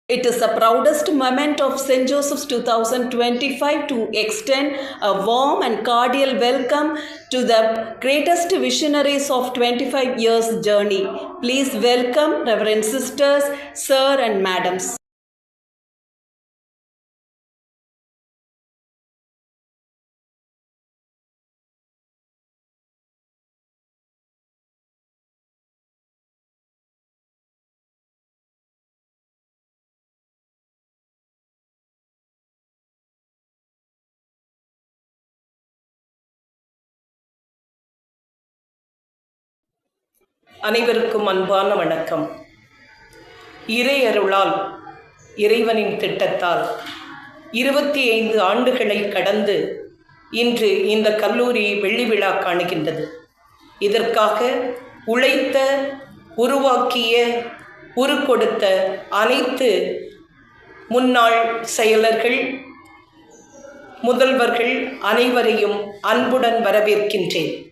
It is the proudest moment of St. Joseph's 2025 to extend a warm and cordial welcome to the greatest visionaries of 25 years journey. Please welcome Reverend Sisters, Sir and Madams. அனைவருக்கும் அன்பான வணக்கம். இறையருளால், இறைவனின் திட்டத்தால் 25 ஆண்டுகளை கடந்து இன்று இந்த கல்லூரி வெள்ளி விழா காணுகின்றது. இதற்காக உழைத்த, உருவாக்கிய, உருக்கொடுத்த அனைத்து முன்னாள் செயலர்கள், முதல்வர்கள் அனைவரையும் அன்புடன் வரவேற்கின்றேன்.